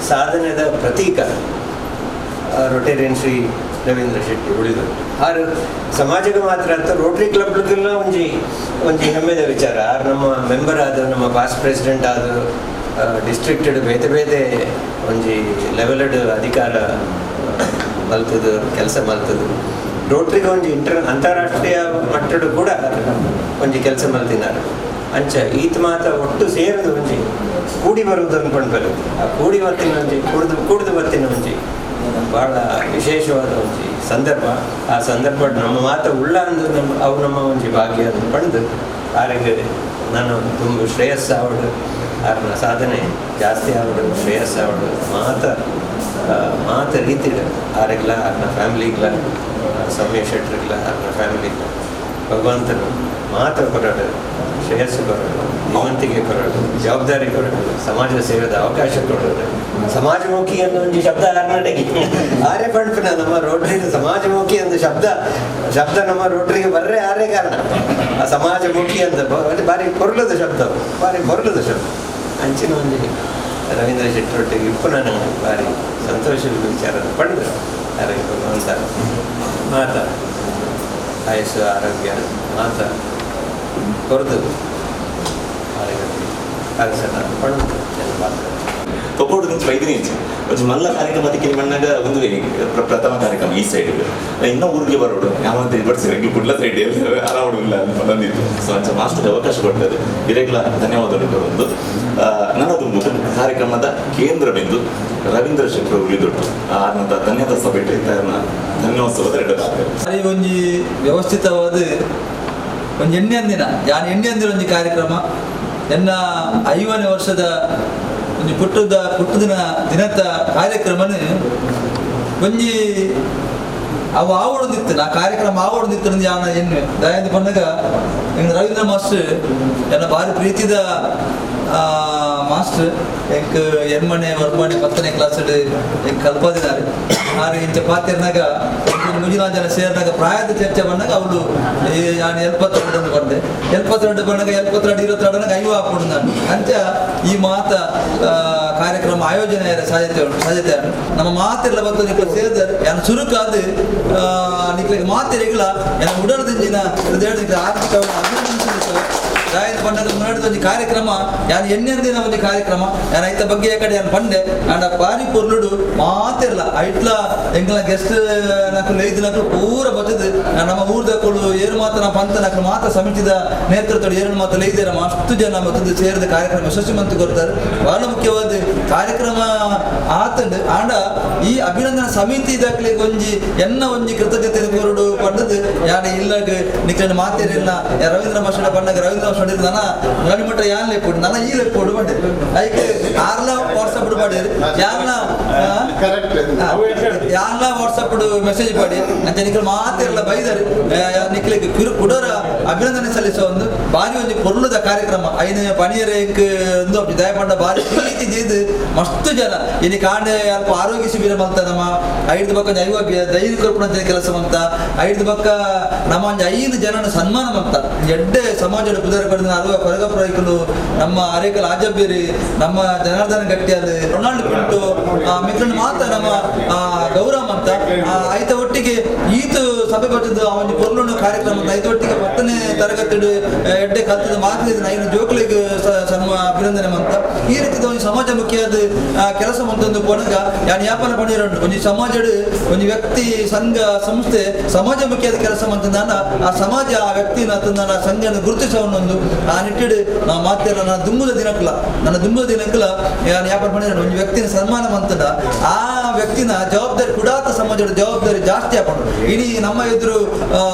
ಸಾಧನೆದ ಪ್ರತೀಕ ರೊಟೇರಿಯನ್ ಶ್ರೀ ರವೀಂದ್ರ ಶೆಟ್ಟಿ ಉಳಿದರು ಆರು ಸಮಾಜಕ್ಕೆ ಮಾತ್ರ ಅಂತ ರೋಟರಿ ಕ್ಲಬ್ಗೆಲ್ಲ ಒಂಜಿ ಹೆಮ್ಮೆದ ವಿಚಾರ ಆರು ನಮ್ಮ ಮೆಂಬರ್ ಆದರು ನಮ್ಮ ಪಾಸ್ಟ್ ಪ್ರೆಸಿಡೆಂಟ್ ಆದರು ಡಿಸ್ಟ್ರಿಕ್ಟೆಡ್ ಬೇತೆ ಬೇತೆ ಒಂಜಿ ಲೆವೆಲ್ಡ್ ಅಧಿಕಾರ ಮಲ್ತದು ಕೆಲಸ ಮಲ್ತದು ರೋಟ್ರಿಗೆ ಒಂದು ಅಂತಾರಾಷ್ಟ್ರೀಯ ಮಟ್ಟದ ಕೂಡ ಒಂದು ಕೆಲಸ ಮಲ್ತಿದ್ದಾರೆ ಅಂಚ ಈತ ಮಾತ ಒಟ್ಟು ಸೇರದು ಒಂಜಿ ಕೂಡಿ ಬರುವುದನ್ನು ಪಂಪರು ಆ ಕೂಡಿ ಬರ್ತಿನ ಒಂಜಿ ಕುಡಿದು ಬರ್ತಿನ ಒಂಜಿ ಭಾಳ ವಿಶೇಷವಾದ ಒಂಜಿ ಸಂದರ್ಭ. ಆ ಸಂದರ್ಭ ನಮ್ಮ ಮಾತ ಉಳ್ಳ ಅಂದು ಅವು ನಮ್ಮ ಒಂಜಿ ಭಾಗ್ಯ ಅದನ್ನು ಪಡೆದು ಆರಿಗೆ ನಾನು ತುಂಬ ಶ್ರೇಯಸ್ಸು ಆವಡು ಅವ್ರನ್ನ ಸಾಧನೆ ಜಾಸ್ತಿ ಆವಡು ಶ್ರೇಯಸ್ಸು ಆವಡು ಮಾತ ರೀತಿಡ್ ಆರಿಗ್ಲ ಅವ್ರನ್ನ ಫ್ಯಾಮಿಲಿಗ್ಲ ಸೌಮ್ಯ ಶೆಟ್ರಿಗ್ಲ ಅವ್ರನ್ನ ಫ್ಯಾಮಿಲಿಗ್ಲ ಭಗವಂತನು ಮಾತ್ರ ಕೊರಡು ಶ್ರೇಯಸ್ಸು ಕೊರಡು ಜೀವಂತಿಗೆ ಕೊರಡು ಜವಾಬ್ದಾರಿ ಕೊರಡು ಸಮಾಜ ಸೇವೆದ ಅವಕಾಶ ಕೊರಡು ಸಮಾಜಮುಖಿ ಅನ್ನೋ ಒಂದು ಶಬ್ದ ಕರ್ನಾಟಕ ಆರೇ ಪಂಪಿನ ನಮ್ಮ ರೋಟ್ರಿಗೆ ಸಮಾಜಮುಖಿ ಅಂತ ಶಬ್ದ ನಮ್ಮ ರೋಟ್ರಿಗೆ ಬರ್ರೆ ಆರೇ ಕಾರಣ ಆ ಸಮಾಜಮುಖಿ ಅಂತ ಭಾರಿ ಕೊರಲದ ಶಬ್ದ ಭಾರಿ ಕೊರಲದ ಶಬ್ದ ಅಂಚಿನ ಒಂದು ರವೀಂದ್ರ ಶೆಟ್ಟರೊಟ್ಟಿಗೆ ಇಪ್ಪು ನನಗೆ ಭಾರಿ ಸಂತೋಷದ ವಿಚಾರದ ಪಡೆದು ಅದಕ್ಕೆ ಭಗವಂತ ಮಾತ ಆಯಸ್ಸು ಆರೋಗ್ಯ ಮಾತ ಕೊರದು ಅರಸನ ಪಡೆದು
ತೊಕ್ಕೋಡು నుంచి 5 ಇಂಚ್ ಒಂದು ಮಲ್ಲ ಕಾರ್ಯಕ್ರಮಕ್ಕೆ ಮಣ್ಣಾಗ ಒಂದು ಪ್ರಥಮ ಕಾರ್ಯಕ್ರಮ ಈ ಸೈಡ್ ಇನ್ನ ಊರಿಗೆ ಬರೋಡು ಯಾವಂತ ಬಡ್ಸಿರಂಗಿ ಕುಡ್ಲ ಸೈಡ್ ಆರಾವಡು ಇಲ್ಲ ಅಂತ ಬಂದಿತ್ತು. ಸೊ ಅಂಚ ಮಾಸ್ಟರ್ ಅವಕಾಶ ಕೊಟ್ಟದ್ದು ಇರೆಗ್ಲ ಧನ್ಯವಾದಗಳು. ಒಂದು ನನ್ನದು ಕಾರ್ಯಕ್ರಮದ ಕೇಂದ್ರ ಬಿಂದು ರವೀಂದ್ರ ಶೆಟ್ಟರು ಉಳಿದೊಟ್ಟು ಆನಂತ ಧನ್ಯವಾದ ಸಭೆ ಧನ್ಯೋತ್ಸವದ 2
ಒಂಜಿ ವ್ಯವಸ್ಥಿತವಾದ ಒಂದು ಎಣ್ಣೆ ಒಂಜಿ ಕಾರ್ಯಕ್ರಮ ಎನ್ನ 5ನೇ ವರ್ಷದ ಒಂದು ಪುಟ್ಟದಿನ ದಿನದ ಕಾರ್ಯಕ್ರಮನ ಒಂಜಿ ಅವು ಆವಡದಿತ್ತು ನಾ ಕಾರ್ಯಕ್ರಮ ಆವಡದಿತ್ತು ಯಾನ ಎಣ್ಣೆ ದಯಾದಿ ಬಂದಾಗ ರವೀಂದ್ರ ಮಾಸ್ಟರ್ ಎನ್ನ ಭಾರಿ ಪ್ರೀತಿದ ಮಾಸ್ಟರ್ ಎಂಕ್ ಎನ್ಮನೆ ವರ್ಮನೆ 10ನೇ ಕ್ಲಾಸ್ ಕಲ್ಪದಿದ್ದಾರೆ ಆರು ಇಂಚ ಪಾತಿರ್ನಾಗ ಮುಂಜಿನ ಜನ ಸೇರಿದಾಗ ಪ್ರಾಯದ ಚರ್ಚೆ ಬಂದಾಗ ಅವಳು ನಾನು 72 ಬಂದೆ 72 ಬಂದಾಗ 72 22 5 ಹಾಕೊಂಡು ನಾನು ಅಂಚ ಈ ಮಾತ ಕಾರ್ಯಕ್ರಮ ಆಯೋಜನೆ ಸಾಧ್ಯತೆ ನಮ್ಮ ಮಾತೆಲ್ಲ ಬಂದು ನಿಕ್ಲ ಸೇರಿದಾರೆ ಯಾನು ಚುರುಕಾದ ನಿಕ್ಲಿಗೆ ಮಾತೆರೆಗಳ ಯಾನು ಉಡಾಡದಿಂಜಿನ ಆರ್ಥಿಕ ದಾಯದ ಪಂಡದ ಮುನ್ನಡೆದ ಒಂದು ಕಾರ್ಯಕ್ರಮ ಯಾನು ಎಣ್ಣೆಂದಿನ ಒಂದು ಕಾರ್ಯಕ್ರಮ ಯಾನು ಐತ ಬಗ್ಗೆ ಕಡೆ ಯಾನು ಪಂಡೆ ಅಂಡ ಬಾರಿ ಪೊರ್ಲುಡು ಮಾತಿರಲ್ಲ ಐಟ್ಲ ಎಂಗ್ಲ ಗೆಸ್ಟ್ ನಕಲು 5 ನಕಲು ಪೂರ ಬರ್ತದೆ ನಮ್ಮ ಊರ್ದಕ್ಕಳು ಏರು ಮಾತ ನಾ ಪಂತ ನಕಲು ಮಾತ ಸಮಿತಿದ ನೇತೃತ್ವ ಏರು ಮಾತ ಲೈದೇರ ಅಷ್ಟು ಜನ ಮತ್ತೊಂದು ಸೇರಿದ ಕಾರ್ಯಕ್ರಮ ಯಶಸ್ವಿಮಂತ ಕೊಡ್ತಾರೆ. ಬಹಳ ಮುಖ್ಯವಾದ ಕಾರ್ಯಕ್ರಮ ಆತಂಡು ಆಂಡ ಈ ಅಭಿನಂದನಾ ಸಮಿತಿ ದಾಖಲೆಗೆ ಒಂಜಿ ಎನ್ನ ಒಂಜಿ ಕೃತಜ್ಞತೆ ಕೊರಡು ಪಂಡದು ಯಾನು ಇಲ್ಲಾಗ ನಿಕ್ಲ ಮಾತೇರಿಲ್ಲ ರವೀಂದ್ರ ಮಾಸ್ಟರ್ ಪಂಡಾಗ ರವೀಂದ್ರ ನನ್ನ ಗಡಿ ಮಟ್ಟ ಯಾನ್ ಲೆಪ್ಪುಡು ನನ್ನ ಈ ಲೆಪ್ಪುಡು ಬಂಡೆ ಐಕೆ ಯಾರ್ಲ ವಾಟ್ಸಪ್ ಮಾಡಿರಿ ಯಾರ್ಲ ವಾಟ್ಸಪ್ ಮೆಸೇಜ್ ಮಾಡಿ ಅಂತ ನಿಕ್ಲು ಮಾತಿರಲ್ಲ ಬೈದಾರೆ ನಿಕ್ಲಿಗೆ ಕುಡೋರ ಅಭಿನಂದನೆ ಸಲ್ಲಿಸೋ ಒಂದು ಬಾರಿ ಒಂದು ಪೊರ್ಲುದ ಕಾರ್ಯಕ್ರಮ ಐನ ಪಣಿಯರೆ ಒಂದು ದಯಪಂಡ ಬಾರಿ ಪ್ರೀತಿ ಜೀದು ಮಸ್ತು ಜನ ಇನ್ನು ಕಾಂಡೆ ಅಲ್ಪ ಆರೋಗ್ಯ ಶಿಬಿರ ಅಂತ ನಮ್ಮ 5 ಪಕ್ಕ ಧೈರ್ಯ ಕೊರ್ಪಣ ಕೆಲಸ ಅಂತ 5 ಪಕ್ಕ ನಮ್ಮ 5 ಜನನ ಸನ್ಮಾನ ಅಂತ ಎಡ್ಡೆ ಸಮಾಜದ ಪುದರ ಕೊರಗಪ್ರಾಯಿಕಲು ನಮ್ಮ ಅರೇಕಲ್ ಆಜಬೇರಿ ನಮ್ಮ ಜನಾರ್ದನ ಗಟ್ಟಿಯಾದ ರೊನಾಲ್ಡ್ ಪಿಂಟು ಮಿತ್ರನ ಮಾತ ನಮ್ಮ ಗೌರಮ್ ಅಂತ ಐತ ಒಟ್ಟಿಗೆ ಈತು ಸಭೆ ಬರ್ತದ್ದು ಅವನ ಪೊರ್ಲುಣ್ಣು ಕಾರ್ಯಕ್ರಮ ಐತ ಒಟ್ಟಿಗೆ 10ನೇ ತರಗತಿ ಎಡ್ಡೆ ಕಲ್ತದ ಮಾತಿದ ಐನು ಜೋಕ್ಲಿಗೆ ಅಭಿನಂದನೆ ಅಂತ ಈ ರೀತಿದ ಒಂದು ಸಮಾಜಮುಖಿಯಾದ ಕೆಲಸ ಮಂತೊಂದು ಪೋನಾಗ ಯಾನು ಯಾಪನ ಪಣಿರೋಡು ಒಂದು ಸಮಾಜದ ಒಂದು ವ್ಯಕ್ತಿ ಸಂಘ ಸಂಸ್ಥೆ ಸಮಾಜಮುಖಿಯಾದ ಕೆಲಸ ಮಂತಂದಾನ ಆ ಸಮಾಜ ಆ ವ್ಯಕ್ತಿನ ತಂದಾನ ಸಂಘನ ಗುರುತಿಸೋನ್ನೊಂದು ಆ ನಿಟ್ಟಿಡು ನಾ ಮಾತಿರ ನನ್ನ ದುಂಬುದ ದಿನಕ್ಕಲ ಯಾಪನ ಪಣಿರೋಡು ಒಂದು ವ್ಯಕ್ತಿನ ಸನ್ಮಾನ ಮಂತದ ಆ ವ್ಯಕ್ತಿನ ಜವಾಬ್ದಾರಿ ಕುಡಾತ ಸಮಾಜದ ಜವಾಬ್ದಾರಿ ಜಾಸ್ತಿ ಹಾಕೊಂಡು ಇಡೀ ನಮ್ಮ ಎದುರು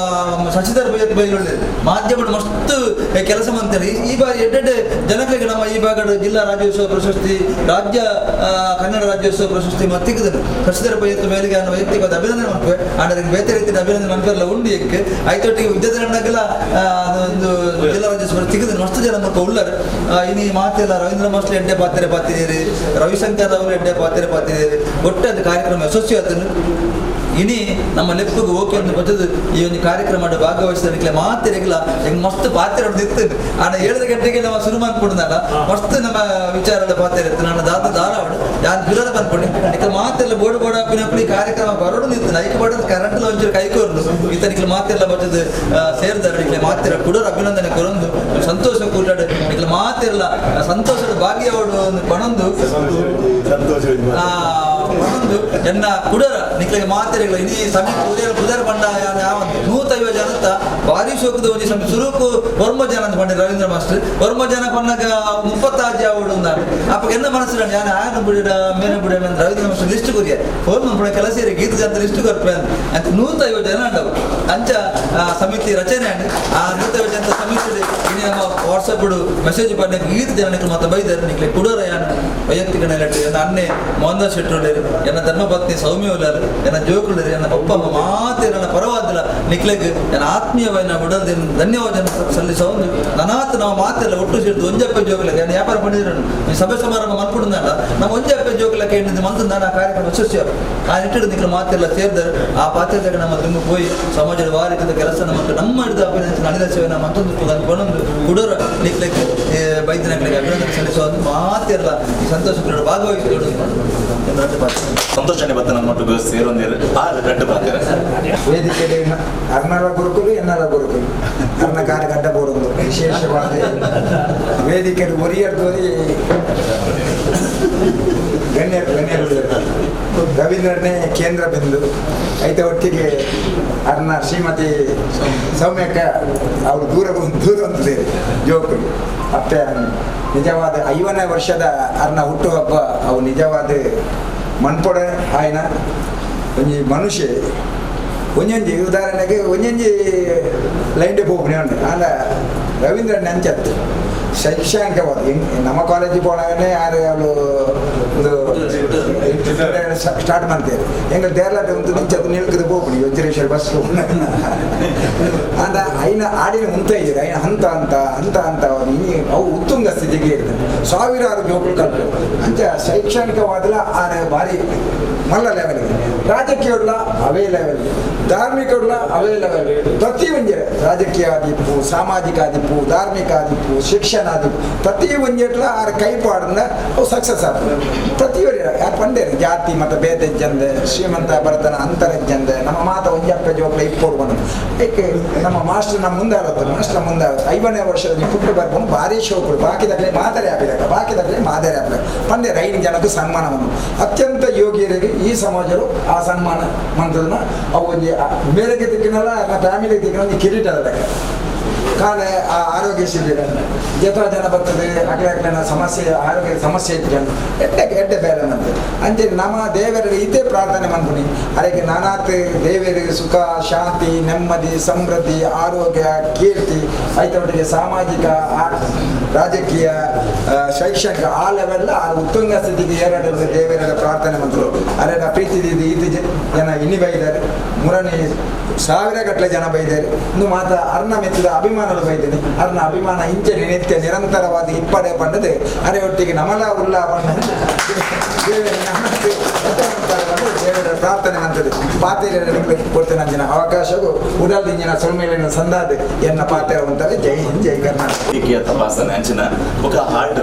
ಶಶಿಧರ್ ಬೈಗಳು ಮಾಧ್ಯಮಗಳು ಮಸ್ತ್ ಕೆಲಸ ಮಂತಾರೆ ಈ ಬಾರಿ ಎಡ್ಡೆಡ್ಡೆ ಜನಗಳಿಗೆ ನಮ್ಮ ಈ ಭಾಗದ ಜಿಲ್ಲಾ ರಾಜ್ಯೋತ್ಸವ ಪ್ರಶಸ್ತಿ ರಾಜ್ಯ ಕನ್ನಡ ರಾಜ್ಯೋತ್ಸವ ಪ್ರಶಸ್ತಿ ಮತ್ತಿಕ್ಕದನು ಶಶಿಧರ್ ಬೈಯತ್ತು ಮೇಲಿಗೆ ಅನ್ನೋ ವ್ಯಕ್ತಿಗತ ಅಭಿನಂದನೆ ಮಾಡ್ತೇವೆ ಆದರೆ ಬೇರೆ ರೀತಿಯ ಅಭಿನಂದನೆ ಮಾಡ್ತಾರಲ್ಲ ಉಂಡಿ ಎಕ್ಕೆ ಐತೊಟ್ಟಿಗೆ ವಿದ್ಯಾರ್ಥಿಗಳಾಗೆಲ್ಲ ಒಂದು ಜಿಲ್ಲಾ ರಾಜ್ಯೋತ್ಸವ ತಿಕ್ಕದನು ಮಸ್ತ್ ಜನ ಮಕ್ಕ ಉಳ್ಳರು ಇನ್ನು ಮಾತೆಲ್ಲ ರವೀಂದ್ರ ಮಾಸ್ಟರ್ ಎಡ್ಡೆ ಪಾತಿರಿ ರವಿಶಂಕರ್ ಅವರು ಎಡ್ಡೆ ಪಾತಿರಿ ಒಟ್ಟೆ ಅದು ಕಾರ್ಯಕ್ರಮ ಯಶಸ್ವಿ ಆತನು ಇನಿ ನಮ್ಮ ಲೆಪ್ಪಗೆ ಓಕೆ ಒಂದು ಬರ್ತದೆ ಈ ಒಂದು ಕಾರ್ಯಕ್ರಮ ಭಾಗವಹಿಸಿದ ಮಾತಿರಗಿಲ್ಲ ಹೆಂಗೆ ಮಸ್ತ್ ಪಾತ್ರ ಹೊಡೆದಿರ್ತದೆ ಆಡ 7 ಗಂಟೆಗೆ ನಾವು ಶುರು ಮಾಡ್ಕೊಡ್ದಲ್ಲ ಮಸ್ತ್ ನಮ್ಮ ವಿಚಾರದ ಪಾತ್ರ ಇರ್ತದೆ ನನ್ನ ದಾರಾವಡು ಯಾರು ಬಿರೋದ ಬಂದ್ಕೊಂಡು ಈಗ ಮಾತೆಲ್ಲ ಬೋರ್ಡ್ ಹಾಕಿ ಕಾರ್ಯಕ್ರಮ ಬರೋಡು ನಿಂತು ಐಕೆ ಬಡೋದು ಕರೆಂಟ್ ಒಂಚೂರು ಕೈಕೋರ್ದು ಈತನಿಗೆ ಮಾತೆಲ್ಲ ಬರ್ತದೆ ಸೇರಿದಾರೆ ಮಾತಿರ ಕುಡೋರು ಅಭಿನಂದನೆ ಕೊರೊಂದು ಸಂತೋಷ ಕೂಟಾಡು ಈಗ ಮಾತಿರಲ್ಲ ಸಂತೋಷದ ಭಾಗ್ಯವಡು ಒಂದು ಪಣೊಂದು ಎನ್ನ ಕುಡರ ನಿಕ್ಲಿಗೆ ಮಾತಿರಲ್ಲ ಇಡೀ ಸಮೀಪ ಪುದರ್ ಬಂಡ ಯಾವ 150 ಜನತ ಭಾರಿ ಶೋಕದ ಒಂಜಿ ಸಮಯ ಸುರುಕು ಹೊರ್ಮೋಜನ ಅಂತ ಪಂಡ ರವೀಂದ್ರ ಮಾಸ್ಟರ್ ಹೊರ್ಮೋಜನ ಪನ್ನಾಗ 36 ಆವಡು ಉಂದಾನೆ ಅಪ್ಪ ಎನ್ನ ಮನಸ್ಸಿನ ನಾನು ಆಯನ ಬಿಡಿಡ ಮೇನ ಬಿಡ ಅಂತ ರವೀಂದ್ರ ಮಾಸ್ಟರ್ ಲಿಸ್ಟ್ ಕೊರಿಯ ಹೋರ್ಮನ್ ಪುಣ ಕೆಲಸ ಗೀತ ಜಾತ ಲಿಸ್ಟ್ ಕೊರ್ಪೆ ಅಂತ 150 ಜನ ಅಂಡವು ಅಂಚ ಸಮಿತಿ ರಚನೆ ಅಂಡ್ ಆ 150 ಜನ ಸಮಿತಿ ಇನಿ ನಮ್ಮ ವಾಟ್ಸಪ್ ಮೆಸೇಜ್ ಪಂಡ ಗೀತ ಜನಕ್ಕೆ ಮತ್ತೆ ಬೈದಾರೆ ನಿಕ್ಲೆ ಕುಡೋರ ಯಾನ ವೈಯಕ್ತಿಕ ನೆಲೆಟ್ಟು ಎನ್ನ ಅನ್ನೆ ಮೋಹನ್ ಶೆಟ್ಟರು ಎನ್ನ ಧರ್ಮಪತ್ನಿ ಸೌಮ್ಯ ಉಲ್ಲಾರು ಎನ್ನ ಜೋಕುಳರು ಎನ್ನ ಒಪ್ಪ ಮಾತೆ ನನ್ನ ಪರವಾದಿಲ್ಲ ನಿಕ್ಲೆಗ್ ನನ್ನ ಆತ್ಮೀಯವಾದ ಬಿಡೋದಿನ ಧನ್ಯವಾದ ಸಲ್ಲಿಸೋ ನನಾತ್ ನಾವು ಮಾತೆಲ್ಲ ಒಟ್ಟು ಸೇರಿದು ಒಂಜಪ್ಪೆ ಜೋಗಲಕ್ಕೆ ನಾನು ವ್ಯಾಪಾರ ಮಾಡಿದ್ರು ನೀವು ಸಭೆ ಸಮಾರಂಭ ಮನ್ಕೊಡುದಲ್ಲ ನಮ್ಮ ಒಂಜಪ್ಪೆ ಜೋಗಲಕ್ಕೆ ಹೇಳಿದ್ದು ಮಂತಂದ ಆ ಕಾರ್ಯಕ್ರಮ ಯಶಸ್ವಿ ಆ ನಿಟ್ಟಿಡು ನಿಕ್ಲು ಮಾತೆಲ್ಲ ಸೇರಿದ್ರೆ ಆ ಪಾತ್ರದಾಗ ನಮ್ಮ ತುಂಬ ಹೋಗಿ ಸಮಾಜದ ವಾರಿಕದ ಕೆಲಸ ನಮ್ಮ ಹಿಡಿದ ಅಭಿನಂದನೆ ನಡೆದ ಸೇವೆ ನಮ್ಮ ಮತ್ತೊಂದು ಅದನ್ನು ಕುಡೋರ ನಿಕ್ಲೆಕ್ಕೆ ಬೈದಿನಗಳಿಗೆ ಅಭಿನಂದನೆ ಸಲ್ಲಿಸೋ ಮಾತೆಲ್ಲ ಈ ಸಂತೋಷ ಭಾಗವಹಿಸಿಕೊಂಡು
ಸಂತೋಷನೆ ಬತ್ತ ನನ್ನ ಮಟ್ಟಿಗೆ ಸೇರೊಂದಿರು ಆ ಗಡ್ಡು ಬಾಕ್ಯಾರ
ವೇದಿಕೆಯಲ್ಲಿ ಅರ್ನರ ಗುರುಕುಲು ಎನ್ನರ ಗುರುಕುಲು ಅರ್ನ ಕಾರ್ಯಗಡ್ಡ ಬೋಡೊಂದು ವಿಶೇಷವಾದ ವೇದಿಕೆಯಲ್ಲಿ ಒರಿಯರ್ದೋರಿ ಗಣ್ಯರು ರವೀಂದ್ರನೇ ಕೇಂದ್ರ ಬಿಂದು ಐತೆ ಒಟ್ಟಿಗೆ ಅರ್ನ ಶ್ರೀಮತಿ ಸೌಮ್ಯಕ್ಕ ಅವರು ದೂರ ಅಂತದೆ ಜೋಕುಲು ಅತ್ತೆ ನಿಜವಾದ 50ನೇ ವರ್ಷದ ಅರ್ನ ಹುಟ್ಟುಹಬ್ಬ ಅವು ನಿಜವಾದ ಮನ್ಪೊಡ ಆಯ್ನ ಒಂಜಿ ಮನುಷ್ಯ ಒಂಜೊಂಜಿ ಉದಾಹರಣೆಗೆ ಒಂಜೊಂಜಿ ಲೈನ್ ಪೋಪಣೆ ಉಂಟು ಆಂಡ ರವೀಂದ್ರ ನಂಚತ್ತು ಶೈಕ್ಷಣಿಕವಾದ ನಮ್ಮ ಕಾಲೇಜಿಗೆ போனாங்கன்னே ಯಾರು ಅವಳು ಒಂದು ಸ್ಟಾರ್ಟ್ ಮಾಡ್ತೇವೆ ಎಂಗ ದೇರ್ಲಾಟ ಉಂಟು ನಿಂಚದು ನಿಲ್ಕದು ಪೋಪಣಿ ವಜ್ರೇಶ್ವರ ಬಸ್ ಅಂದ ಐನ ಆಡಿನ ಮುಂತ ಇದ್ದೀರಿ ಐನ ಹಂತ ಅಂತ ಅವು ಉತ್ತುಂಗ ಸ್ಥಿತಿಗೆ ಇರ್ತದೆ ಸಾವಿರಾರು ಜೋಕುಲು ಕಲ್ತು ಅಂಚ ಶೈಕ್ಷಣಿಕವಾದಲ ಆನೆ ಭಾರಿ ಮಲ್ಲ ಲೆವೆಲ್ ರಾಜಕೀಯ ಅವೇ ಲೆವೆಲ್ ಧಾರ್ಮಿಕ ಅವೇ ಲೆವೆಲ್ ಪ್ರತಿ ಒಂಜೆ ರಾಜಕೀಯ ಆದಿಪ್ಪು ಸಾಮಾಜಿಕ ಆದಿಪ್ಪು ಧಾರ್ಮಿಕ ಆದಿಪ್ಪು ಶಿಕ್ಷಣ ಆದಿಪ್ಪು ಪ್ರತಿ ಒಂಜೆಟ್ಲ ಆರ ಕೈಪಾಡಿಂದ ಅವು ಸಕ್ಸಸ್ ಆಗ್ತದೆ ಪ್ರತಿಯೊಂದು ಯಾರು ಪಂಡೇರು ಜಾತಿ ಮತ್ತು ಭೇದ ಜಂದೆ ಶ್ರೀಮಂತ ಬರ್ತನ ಅಂತರ ಜಂದೆ ನಮ್ಮ ಮಾತ ಒಂಜಪ್ಪ ಜೋಕ್ಲ ಇಪ್ಪೋಡು ಬಂದು ಏಕೆ ನಮ್ಮ ಮಾಸ್ಟರ್ ನಮ್ಮ ಮುಂದೆ ಆಗುತ್ತೆ ಮಾಸ್ಟರ್ ಮುಂದೆ ಆಗುತ್ತೆ 50ನೇ ವರ್ಷದಲ್ಲಿ ಪುಟ್ಟು ಬರ್ಕೊಂಡು ಭಾರಿ ಶೋಕರು ಬಾಕಿದಾಗಲೇ ಮಾದರಿ ಆಗ್ಬೇಕು ಪಂಡೇರು 5 ಜನಕ್ಕೂ ಸನ್ಮಾನವನ್ನು ಅತ್ಯಂತ ಯೋಗ್ಯರಿಗೆ ಈ ಸಮಾಜರು ಆ ಸನ್ಮಾನ ಮಂತ್ರನ ಅವು ಮೇರೆಗೆ ತಿಕ್ಕಿನಲ್ಲ ಫ್ಯಾಮಿಲಿಗೆ ತಿಕ್ಕಿನ ಕಿರೀಟ ಲೆಕ್ಕ ಕಾಲೆ ಆ ಆರೋಗ್ಯ ಶಿಬಿರ ಜತ ಜನ ಬರ್ತದೆ ಅಗ್ಲ ಸಮಸ್ಯೆ ಆರೋಗ್ಯ ಸಮಸ್ಯೆ ಇಟ್ಕೊಂಡು ಎಡ್ಡೆ ಬೇರೆ ನಂತೆ ಅಂಚೆ ನಮ್ಮ ದೇವರಿಗೆ ಇದೇ ಪ್ರಾರ್ಥನೆ ಮಾಡ್ತೀನಿ ಅದಕ್ಕೆ ನಾನಾತ್ ದೇವರಿಗೆ ಸುಖ ಶಾಂತಿ ನೆಮ್ಮದಿ ಸಮೃದ್ಧಿ ಆರೋಗ್ಯ ಕೀರ್ತಿ ಐತೊಟ್ಟಿಗೆ ಸಾಮಾಜಿಕ ರಾಜಕೀಯ ಶೈಕ್ಷಣಿಕ ಆ ಲೆವೆಲ್ ಆ ಉತ್ತುಂಗ ಸ್ಥಿತಿಗೆ ಏರಾಡಿದ ದೇವರ ಪ್ರಾರ್ಥನೆ ಮಂತ್ರು ಅರೆಲ್ಲ ಪ್ರೀತಿ ಇದು ಜನ ಇನ್ನಿ ಬೈದಾರೆ ಮುರನಿ 1000 ಗಟ್ಟಲೆ ಜನ ಬೈದಾರೆ ಇನ್ನು ಮಾತ್ರ ಅರ್ನ ಮೆತ್ತಿದ ಅಭಿಮಾನಗಳು ಬೈದೇನೆ ಅರ್ನ ಅಭಿಮಾನ ಇಂಚೆ ನಿತ್ಯ ನಿರಂತರವಾದ ಇಪ್ಪಡೆ ಪಂಡದೆ ಅರೆ ಒಟ್ಟಿಗೆ ನಮಲ ಉಲ್ಲ ಬಣ್ಣ ದೇವರ ಪ್ರಾರ್ಥನೆ ಅಂತದೆ ಪಾತ್ರೆ ಕೊಡ್ತೇನೆ ಅಂಜಿನ ಅವಕಾಶವು ಉಡಲ್ದಿಂಜಿನ ಸೊಲ್ಮೇಲಿನ ಸಂದಾದೆ ಎನ್ನ ಪಾತ್ರ ಅಂತಾರೆ ಜೈ ಹಿಂದ್ ಜೈ ಕರ್ನಾಟಕ
ವೈದ್ಯಕೀಯ ತಪಾಸಣೆ ಅಂಚಿನ ఒక ಹಾರ್ಟ್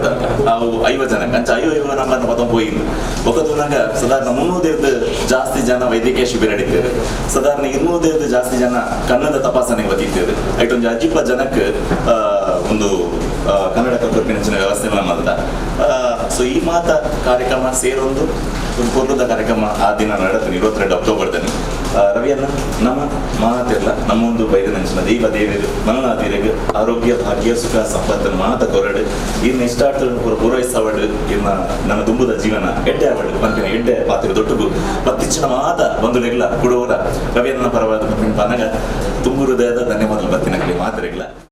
ಅವು 50 ಜನಕ್ಕೆ ಅಂಚ 50 ನಮ್ಮನ್ನು ಮೊತ್ತ ಹೋయింದು ಒಕ್ಕದು ನಂಗೆ ಸಾಧಾರಣ 300 ಜಾಸ್ತಿ ಜನ ವೈದ್ಯಕೀಯ ಶಿಬಿರ ನಡೀತೇವೆ ಸಾಧಾರಣ 200 ಜಾಸ್ತಿ ಜನ ಕನ್ನಡ ತಪಾಸಣೆಗೆ ಬದಿದ್ದೇವೆ ಐಟೊಂದು ಅಜಿಪ್ಪ ಜನಕ್ಕೆ ಒಂದು ಕನ್ನಡ ಕಲ್ಪನೆ ವ್ಯವಸ್ಥೆ ಮಾಡ್ದ ಸೊ ಈ ಮಾತ ಕಾರ್ಯಕ್ರಮ ಸೇರೊಂದು ಪೂರ್ವದ ಕಾರ್ಯಕ್ರಮ ಆ ದಿನ ನಡೆತೀನಿ 22 ಅಕ್ಟೋಬರ್ದಲ್ಲಿ ರವಿಯನ್ನ ನಮ್ಮ ಮಾತೆಲ್ಲ ನಮ್ಮೊಂದು ಬೈದನಂಚಿನ ದೈವ ದೇವರು ಮನನಾದಿರಿಗೆ ಆರೋಗ್ಯ ಭಾಗ್ಯ ಸುಖ ಸಂಪತ್ತನ್ನು ಮಾತ ಕೊರಡು ಇನ್ನು ಇಷ್ಟಾರ್ಥ ಪೂರೈಸವಡು ಇನ್ನ ನನ್ನ ತುಂಬುದ ಜೀವನ ಎಡ್ಡೆ ಅವಳು ಬಂದಿನ ಎಡ್ಡೆ ಪಾತ್ರ ದೊಡ್ಡಗು ಮತ್ತಿಚ್ಚಿನ ಮಾತ ಬಂಧುಗಳಿಲ್ಲ ಕೊಡುವರ ರವಿಯನ್ನ ಪರವಾದ ಪನಗ ತುಂಬು ಹೃದಯದ ಧನ್ಯವಾದ ಬರ್ತಿನ ಮಾತರಿಗಳ